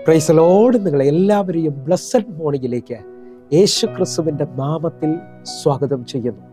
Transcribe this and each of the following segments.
Praise the Lord. നിങ്ങളെ എല്ലാവരെയും blessed മോർണിംഗിലേക്ക് യേശു ക്രിസ്തുവിന്റെ നാമത്തിൽ സ്വാഗതം ചെയ്യുന്നു.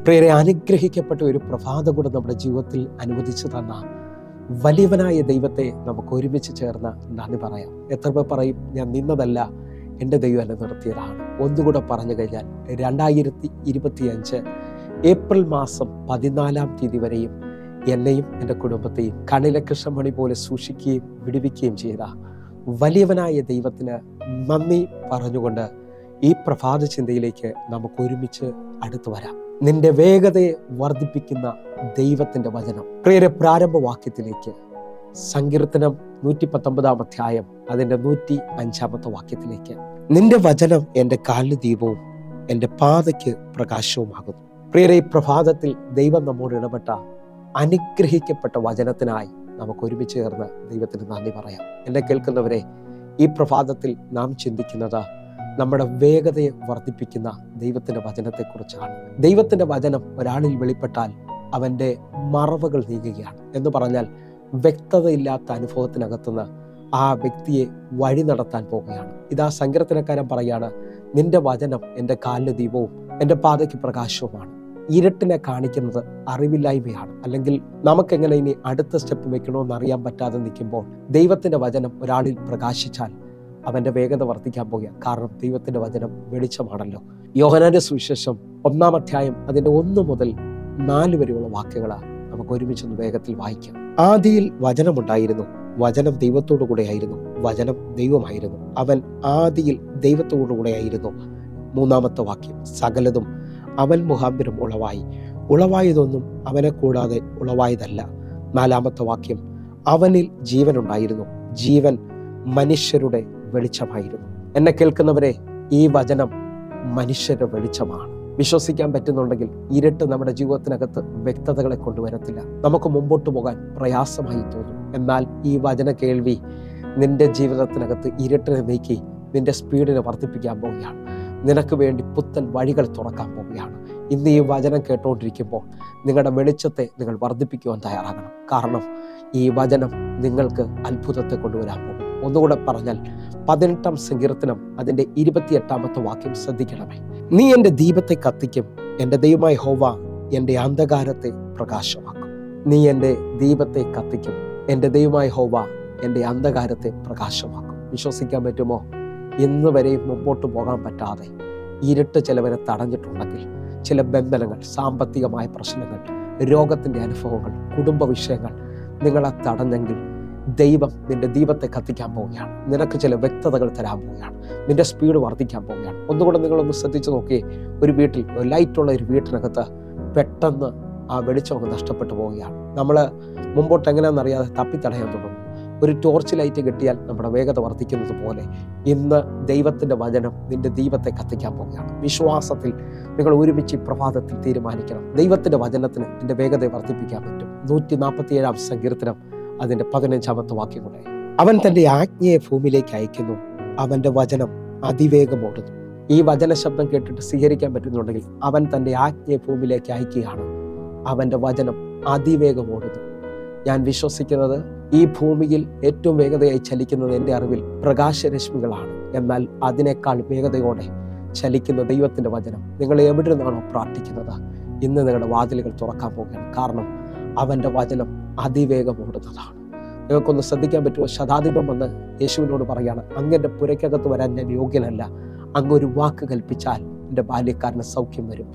പ്രിയരെ, അനുഗ്രഹിക്കപ്പെട്ട ഒരു പ്രഭാതം കൂടെ നമ്മുടെ ജീവിതത്തിൽ അനുവദിച്ചു തന്ന വലിയവനായ ദൈവത്തെ നമുക്ക് ഒരുമിച്ച് ചേർന്ന് നന്ദി പറയാം. എത്ര പേർ പറയും, ഞാൻ നിന്നതല്ല, എൻ്റെ ദൈവം എന്നെ നിർത്തിയതാണ്. ഒന്നുകൂടെ പറഞ്ഞു കഴിഞ്ഞാൽ 2025 ഏപ്രിൽ മാസം 14-ാം തീയതി വരെയും എന്നെയും എൻ്റെ കുടുംബത്തെയും കണ്ണിലെ കൃഷ്ണമണി പോലെ സൂക്ഷിക്കുകയും വിടുവിക്കുകയും ചെയ്ത വലിയവനായ ദൈവത്തിന് നന്ദി പറഞ്ഞുകൊണ്ട് ഈ പ്രഭാത ചിന്തയിലേക്ക് നമുക്ക് ഒരുമിച്ച് അടുത്തു വരാം. നിന്റെ വേഗതയെ വർദ്ധിപ്പിക്കുന്ന ദൈവത്തിന്റെ വചനം. പ്രിയരെ, പ്രാരംഭവാക്യത്തിലേക്ക് സങ്കീർത്തനം 119-ാം അധ്യായം അതിൻ്റെ 105-ാമത്തെ വാക്യത്തിലേക്ക്. നിന്റെ വചനം എൻ്റെ കാലിന് ദീപവും എൻ്റെ പാതയ്ക്ക് പ്രകാശവുമാകുന്നു. പ്രിയരെ, ഈ പ്രഭാതത്തിൽ ദൈവം നമ്മോട് ഇടപെട്ട അനുഗ്രഹിക്കപ്പെട്ട വചനത്തിനായി നമുക്ക് ഒരുമിച്ച് ചേർന്ന് ദൈവത്തിന് നന്ദി പറയാം. എന്നെ കേൾക്കുന്നവരെ, ഈ പ്രഭാതത്തിൽ നാം ചിന്തിക്കുന്നത് നമ്മുടെ വേഗതയെ വർദ്ധിപ്പിക്കുന്ന ദൈവത്തിന്റെ വചനത്തെക്കുറിച്ചാണ്. ദൈവത്തിന്റെ വചനം ഒരാളിൽ വെളിപ്പെട്ടാൽ അവന്റെ മറവുകൾ നീങ്ങുകയാണ് എന്ന് പറഞ്ഞാൽ, വ്യക്തതയില്ലാത്ത അനുഭവത്തിനകത്തുനിന്ന് ആ വ്യക്തിയെ വഴി നടത്താൻ പോവുകയാണ്. ഇതാ സങ്കീർത്തനക്കാരൻ പറയാണ്, നിന്റെ വചനം എൻ്റെ കാലിന് ദീപവും എൻ്റെ പാതയ്ക്ക് പ്രകാശവുമാണ്. ഇരുട്ടിനെ കാണിക്കുന്നത് അറിവില്ലായ്മയാണ്. അല്ലെങ്കിൽ നമുക്കെങ്ങനെ ഇനി അടുത്ത സ്റ്റെപ്പ് വെക്കണമെന്ന് അറിയാൻ പറ്റാതെ നിൽക്കുമ്പോൾ ദൈവത്തിന്റെ വചനം ഒരാളിൽ പ്രകാശിച്ചാൽ അവന്റെ വേഗത വർദ്ധിക്കാൻ പോകുക. കാരണം ദൈവത്തിന്റെ വചനം വെളിച്ചമാണല്ലോ. യോഹന്നാന്റെ സുവിശേഷം 1-ാം അധ്യായം അതിന്റെ 1 മുതൽ 4 വരെയുള്ള വാക്യങ്ങളാണ് നമുക്ക് ഒരുമിച്ചൊന്ന് വേഗത്തിൽ വായിക്കാം. ആദിയിൽ വചനമുണ്ടായിരുന്നു, വചനം ദൈവത്തോടു കൂടെയായിരുന്നു, വചനം ദൈവമായിരുന്നു, അവൻ ആദിയിൽ ദൈവത്തോടു കൂടെയായിരുന്നു. 3-ാമത്തെ വാക്യം, സകലതും അവൻ മുഖാന്തരം ഉളവായി, ഉളവായതൊന്നും അവനെ കൂടാതെ ഉളവായതല്ല. 4-ാമത്തെ വാക്യം, അവനിൽ ജീവനുണ്ടായിരുന്നു, ജീവൻ മനുഷ്യരുടെ വെളിച്ചമായിരുന്നു. എന്നെ കേൾക്കുന്നവരെ, ഈ വചനം മനുഷ്യരുടെ വെളിച്ചമാണ്. വിശ്വസിക്കാൻ പറ്റുന്നുണ്ടെങ്കിൽ ഇരുട്ട് നമ്മുടെ ജീവിതത്തിനകത്ത് വ്യക്തതകളെ കൊണ്ടുവരത്തില്ല. നമുക്ക് മുമ്പോട്ട് പോകാൻ പ്രയാസമായി തോന്നും. എന്നാൽ ഈ വചന കേൾവി നിന്റെ ജീവിതത്തിനകത്ത് ഇരുട്ടിനെ നീക്കി നിന്റെ സ്പീഡിനെ വർദ്ധിപ്പിക്കാൻ പോവുകയാണ്. നിനക്ക് വേണ്ടി പുത്തൻ വഴികൾ തുറക്കാൻ പോവുകയാണ്. ഇന്ന് ഈ വചനം കേട്ടുകൊണ്ടിരിക്കുമ്പോൾ നിങ്ങളുടെ വെളിച്ചത്തെ നിങ്ങൾ വർദ്ധിപ്പിക്കുവാൻ തയ്യാറാകണം. കാരണം ഈ വചനം നിങ്ങൾക്ക് അത്ഭുതത്തെ കൊണ്ടുവരാൻ പോകും. ഒന്നുകൂടെ പറഞ്ഞാൽ 18-ാം സങ്കീർത്തനം അതിൻ്റെ 28-ാമത്തെ വാക്യം ശ്രദ്ധിക്കണമേ. നീ എൻ്റെ ദീപത്തെ കത്തിക്കും, എൻ്റെ ദൈവമായ യഹോവ എൻ്റെ അന്ധകാരത്തെ പ്രകാശമാക്കും. നീ എൻ്റെ ദീപത്തെ കത്തിക്കും, എൻ്റെ ദൈവമായ യഹോവ എൻ്റെ അന്ധകാരത്തെ പ്രകാശമാക്കും. വിശ്വസിക്കാൻ പറ്റുമോ? ഇന്ന് വരെയും മുമ്പോട്ട് പോകാൻ പറ്റാതെ ഇരുട്ട് ചിലവരെ തടഞ്ഞിട്ടുണ്ടെങ്കിൽ, ചില ബന്ധനങ്ങൾ, സാമ്പത്തികമായ പ്രശ്നങ്ങൾ, രോഗത്തിൻ്റെ അനുഭവങ്ങൾ, കുടുംബ വിഷയങ്ങൾ നിങ്ങളെ തടഞ്ഞെങ്കിൽ ദൈവം നിന്റെ ദീപത്തെ കത്തിക്കാൻ പോവുകയാണ്. നിനക്ക് ചില വ്യക്തതകൾ തരാൻ പോവുകയാണ്. നിന്റെ സ്പീഡ് വർദ്ധിക്കാൻ പോവുകയാണ്. ഒന്നുകൂടെ നിങ്ങളൊന്ന് ശ്രദ്ധിച്ച് നോക്കിയേ. ഒരു വീട്ടിൽ, ലൈറ്റുള്ള ഒരു വീട്ടിനകത്ത് പെട്ടെന്ന് ആ വെളിച്ചം അങ്ങ് നഷ്ടപ്പെട്ടു പോവുകയാണ്. നമ്മൾ മുമ്പോട്ട് എങ്ങനെയാണെന്നറിയാതെ തപ്പിത്തടയാൻ തുടങ്ങും. ഒരു ടോർച്ച് ലൈറ്റ് കിട്ടിയാൽ നമ്മുടെ വേഗത വർദ്ധിക്കുന്നത് പോലെ ഇന്ന് ദൈവത്തിന്റെ വചനം നിന്റെ ദീപത്തെ കത്തിക്കാൻ പോവുകയാണ്. വിശ്വാസത്തിൽ നിങ്ങൾ ഒരുമിച്ച് പ്രഭാതത്തിൽ തീരുമാനിക്കണം, ദൈവത്തിന്റെ വചനത്തിന് നിന്റെ വേഗതയെ വർദ്ധിപ്പിക്കാൻ പറ്റും. 147-ാം സങ്കീർത്തനം അതിന്റെ 15-ാമത്തെ വാക്യം കൂടെ, അവൻ തന്റെ ആജ്ഞയെ ഭൂമിയിലേക്ക് അയക്കുന്നു, അവന്റെ വചനം അതിവേഗം ഓടുന്നു. ഈ വചന ശബ്ദം കേട്ടിട്ട് സ്വീകരിക്കാൻ പറ്റുന്നുണ്ടെങ്കിൽ അവൻ തന്റെ ആജ്ഞയെ ഭൂമിയിലേക്ക് അയക്കുകയാണ്. അവൻ്റെ വചനം അതിവേഗം ഓടുന്നു. ഞാൻ വിശ്വസിക്കുന്നത് ഈ ഭൂമിയിൽ ഏറ്റവും വേഗതയായി ചലിക്കുന്നത് എൻ്റെ അറിവിൽ പ്രകാശരശ്മികളാണ്. എന്നാൽ അതിനേക്കാൾ വേഗതയോടെ ചലിക്കുന്ന ദൈവത്തിൻ്റെ വചനം നിങ്ങൾ എവിടെ നിന്നാണോ പ്രാർത്ഥിക്കുന്നത്, ഇന്ന് നിങ്ങളുടെ വാതിലുകൾ തുറക്കാൻ പോകുകയാണ്. കാരണം അവൻ്റെ വചനം അതിവേഗം ഓടുന്നതാണ്. നിങ്ങൾക്കൊന്ന് ശ്രദ്ധിക്കാൻ പറ്റുമോ? ശതാധിപൻ വന്ന് യേശുവിനോട് പറയാണ്, അങ്ങൻ്റെ പുരയ്ക്കകത്ത് വരാൻ ഞാൻ യോഗ്യനല്ല, അങ്ങൊരു വാക്ക് കൽപ്പിച്ചാൽ എൻ്റെ ബാല്യക്കാരന് സൗഖ്യം വരും.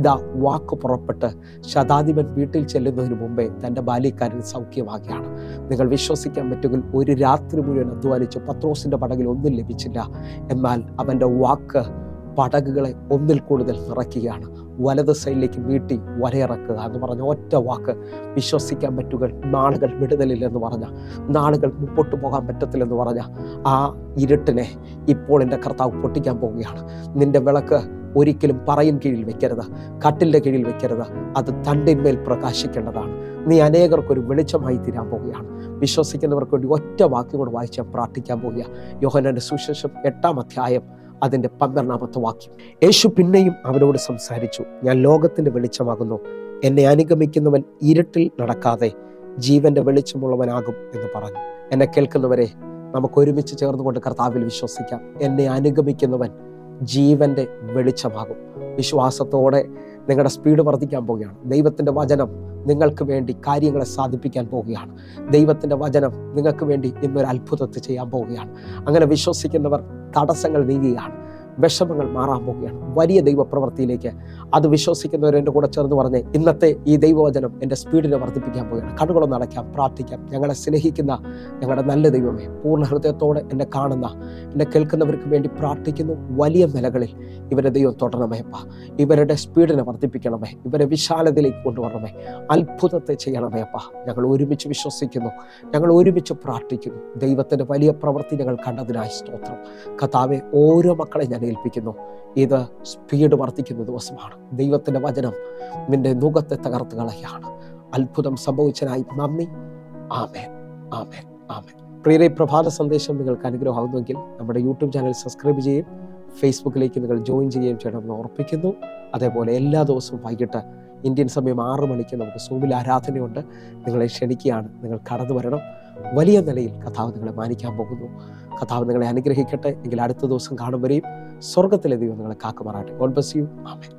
ഇതാ വാക്ക് പുറപ്പെട്ട് ശതാധിപൻ വീട്ടിൽ ചെല്ലുന്നതിന് മുമ്പേ തൻ്റെ ബാല്യക്കാരന് സൗഖ്യമാകുകയാണ്. നിങ്ങൾ വിശ്വസിക്കാൻ പറ്റുമെങ്കിൽ ഒരു രാത്രി മുഴുവൻ അധ്വാനിച്ചു പത്രോസിൻ്റെ പടകിൽ ഒന്നും ലഭിച്ചില്ല. എന്നാൽ അവൻ്റെ വാക്ക് പടകുകളെ ഒന്നിൽ കൂടുതൽ നിറയ്ക്കുകയാണ്. വലത് സൈഡിലേക്ക് നീട്ടി വരയിറക്കുക എന്ന് പറഞ്ഞ ഒറ്റ വാക്ക്. വിശ്വസിക്കാൻ പറ്റുക നാളുകൾ വിടുതലില്ലെന്ന് പറഞ്ഞ, നാളുകൾ മുമ്പോട്ട് പോകാൻ പറ്റത്തില്ലെന്ന് പറഞ്ഞ ആ ഇരുട്ടിനെ ഇപ്പോൾ എൻ്റെ കർത്താവ് പൊട്ടിക്കാൻ പോവുകയാണ്. നിന്റെ വിളക്ക് ഒരിക്കലും പറയിൻ കീഴിൽ വെക്കരുത്, കട്ടിലിൻ്റെ കീഴിൽ വെക്കരുത്. അത് തണ്ടിന്മേൽ പ്രകാശിക്കേണ്ടതാണ്. നീ അനേകർക്കൊരു വെളിച്ചമായി തീരാൻ പോവുകയാണ്. വിശ്വസിക്കുന്നവർക്ക് വേണ്ടി ഒറ്റ വാക്യം കൂടെ വായിച്ച് പ്രാർത്ഥിക്കാൻ പോവുക. യോഹന്നാന്റെ സുവിശേഷം 8-ാം അധ്യായം അതിൻ്റെ 12-ാമത്തെ വാക്യം. യേശു പിന്നെയും അവനോട് സംസാരിച്ചു, ഞാൻ ലോകത്തിൻ്റെ വെളിച്ചമാകുന്നു. എന്നെ അനുഗമിക്കുന്നവൻ ഇരുട്ടിൽ നടക്കാതെ ജീവന്റെ വെളിച്ചമുള്ളവനാകും എന്ന് പറഞ്ഞു. എന്നെ കേൾക്കുന്നവരെ, നമുക്ക് ഒരുമിച്ച് ചേർന്നുകൊണ്ട് കർത്താവിൽ വിശ്വസിക്കാം. എന്നെ അനുഗമിക്കുന്നവൻ ജീവന്റെ വെളിച്ചമാകും. വിശ്വാസത്തോടെ നിങ്ങളുടെ സ്പീഡ് വർദ്ധിക്കാൻ പോവുകയാണ്. ദൈവത്തിൻ്റെ വചനം നിങ്ങൾക്ക് വേണ്ടി കാര്യങ്ങളെ സാധിപ്പിക്കാൻ പോവുകയാണ്. ദൈവത്തിൻ്റെ വചനം നിങ്ങൾക്ക് വേണ്ടി ഇന്നൊരു അത്ഭുതത്തെ ചെയ്യാൻ പോവുകയാണ്. അങ്ങനെ വിശ്വസിക്കുന്നവർ തടസ്സങ്ങൾ നീങ്ങുകയാണ്, വിഷമങ്ങൾ മാറാൻ പോവുകയാണ്. വലിയ ദൈവപ്രവൃത്തിയിലേക്ക് അത് വിശ്വസിക്കുന്നവർ എൻ്റെ കൂടെ ചേർന്ന് പറഞ്ഞ് ഇന്നത്തെ ഈ ദൈവവചനം എൻ്റെ സ്പീഡിനെ വർദ്ധിപ്പിക്കാൻ പോവുകയാണ്. കണ്ണുകളൊന്ന് അടയ്ക്കാം, പ്രാർത്ഥിക്കാം. ഞങ്ങളെ സ്നേഹിക്കുന്ന ഞങ്ങളുടെ നല്ല ദൈവമേ, പൂർണ്ണ ഹൃദയത്തോടെ എന്നെ കാണുന്ന എന്നെ കേൾക്കുന്നവർക്ക് വേണ്ടി പ്രാർത്ഥിക്കുന്നു. വലിയ നിലകളിൽ ഇവരെ ദൈവം തൊടണമേപ്പ, ഇവരുടെ സ്പീഡിനെ വർദ്ധിപ്പിക്കണമേ, ഇവരെ വിശാലതയിലേക്ക് കൊണ്ടുവരണമേ, അത്ഭുതത്തെ ചെയ്യണമേപ്പ. ഞങ്ങൾ ഒരുമിച്ച് വിശ്വസിക്കുന്നു, ഞങ്ങൾ ഒരുമിച്ച് പ്രാർത്ഥിക്കുന്നു. ദൈവത്തിൻ്റെ വലിയ പ്രവൃത്തി ഞങ്ങൾ കണ്ടതിനായി സ്തോത്രം. കർത്താവേ, ഓരോ മക്കളെ ഞാൻ ഏൽപ്പിക്കുന്നു. ഇത് സ്പീഡ് വർദ്ധിക്കുന്ന ദിവസമാണ്. ദൈവത്തിൻ്റെ വചനം നിന്റെ മുഖത്തെ തകർത്ത് കളയാണ്. അത്ഭുതം സംഭവിച്ചതിനായി നന്ദി. ആമേൻ, ആമേൻ, ആമേൻ. പ്രിയരെ, പ്രഭാത സന്ദേശം നിങ്ങൾക്ക് അനുഗ്രഹമാകുന്നുവെങ്കിൽ നമ്മുടെ യൂട്യൂബ് ചാനൽ സബ്സ്ക്രൈബ് ചെയ്യുകയും ഫേസ്ബുക്കിലേക്ക് നിങ്ങൾ ജോയിൻ ചെയ്യുകയും ചെയ്യണമെന്ന് ഓർപ്പിക്കുന്നു. അതേപോലെ എല്ലാ ദിവസവും വൈകിട്ട് ഇന്ത്യൻ സമയം 6 മണിക്ക് നമുക്ക് സൂമിൽ ആരാധനയുണ്ട്. നിങ്ങളെ ക്ഷണിക്കുകയാണ്. നിങ്ങൾ കടന്നു വരണം. വലിയ നിലയിൽ കർത്താവ് നിങ്ങളെ മാനിക്കാൻ പോകുന്നു. കർത്താവ് നിങ്ങളെ അനുഗ്രഹിക്കട്ടെ. എങ്കിൽ അടുത്ത ദിവസം കാണും വരെയും സ്വർഗത്തിലെ ദൈവം നിങ്ങളെ കാക്കുമാറാട്ടെ. God bless you. ആമേൻ.